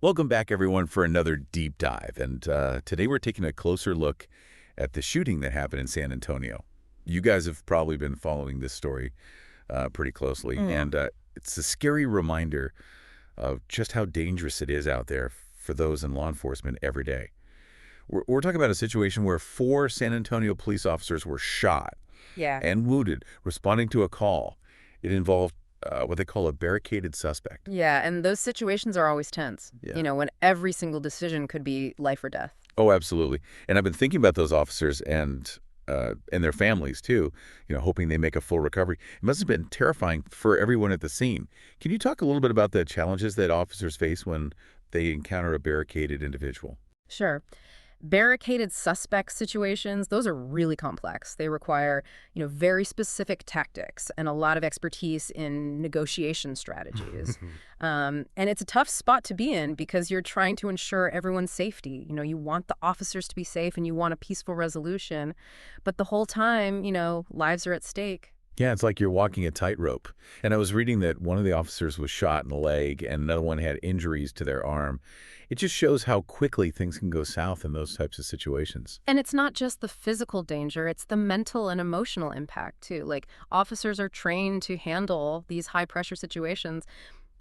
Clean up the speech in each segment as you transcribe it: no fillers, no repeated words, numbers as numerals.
Welcome back, everyone, for another deep dive. And today we're taking a closer look at the shooting that happened in San Antonio. You guys have probably been following this story pretty closely, Mm. and it's a scary reminder of just how dangerous it is out there for those in law enforcement every day. We're talking about a situation where 4 San Antonio police officers were shot Yeah. and wounded responding to a call. It involved what they call a barricaded suspect. Yeah, and those situations are always tense, Yeah. when every single decision could be life or death. Oh, absolutely. And I've been thinking about those officers and their families too, hoping they make a full recovery. It must have been terrifying for everyone at the scene. Can you talk a little bit about the challenges that officers face when they encounter a barricaded individual? Sure. Barricaded suspect situations, those are really complex. They require, very specific tactics and a lot of expertise in negotiation strategies. And it's a tough spot to be in because you're trying to ensure everyone's safety. You want the officers to be safe and you want a peaceful resolution. But the whole time, lives are at stake. Yeah, it's like you're walking a tightrope. And I was reading that one of the officers was shot in the leg and another one had injuries to their arm. It just shows how quickly things can go south in those types of situations. And it's not just the physical danger, it's the mental and emotional impact too. Like officers are trained to handle these high pressure situations,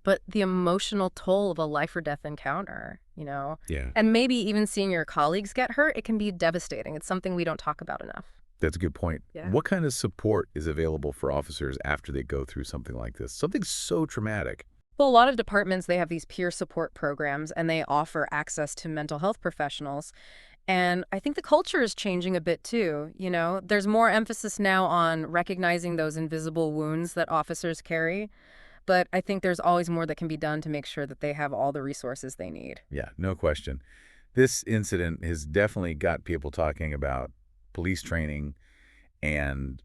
but the emotional toll of a life or death encounter. Yeah. And maybe even seeing your colleagues get hurt, it can be devastating. It's something we don't talk about enough. That's a good point. Yeah. What kind of support is available for officers after they go through something like this? Something so traumatic. Well, a lot of departments, they have these peer support programs and they offer access to mental health professionals. And I think the culture is changing a bit too. There's more emphasis now on recognizing those invisible wounds that officers carry. But I think there's always more that can be done to make sure that they have all the resources they need. Yeah, no question. This incident has definitely got people talking about police training and,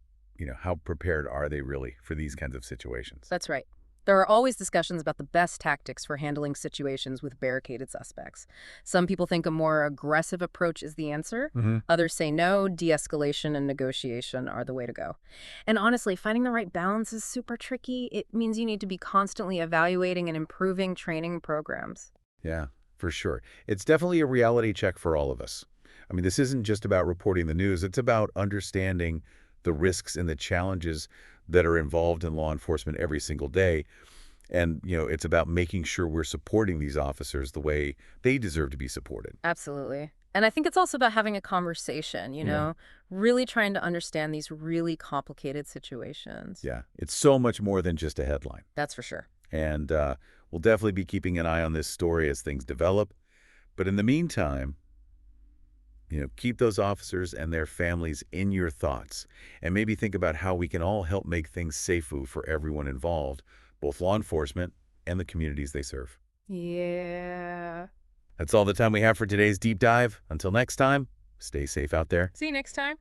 how prepared are they really for these kinds of situations? That's right. There are always discussions about the best tactics for handling situations with barricaded suspects. Some people think a more aggressive approach is the answer. Hmm. Others say no, de-escalation and negotiation are the way to go. And honestly, finding the right balance is super tricky. It means you need to be constantly evaluating and improving training programs. Yeah, for sure. It's definitely a reality check for all of us. I mean, this isn't just about reporting the news. It's about understanding the risks and the challenges that are involved in law enforcement every single day. And, it's about making sure we're supporting these officers the way they deserve to be supported. Absolutely. And I think it's also about having a conversation, Yeah. really trying to understand these really complicated situations. Yeah. It's so much more than just a headline. That's for sure. And we'll definitely be keeping an eye on this story as things develop. But in the meantime, keep those officers and their families in your thoughts and maybe think about how we can all help make things safer for everyone involved, both law enforcement and the communities they serve. Yeah. That's all the time we have for today's deep dive. Until next time, stay safe out there. See you next time.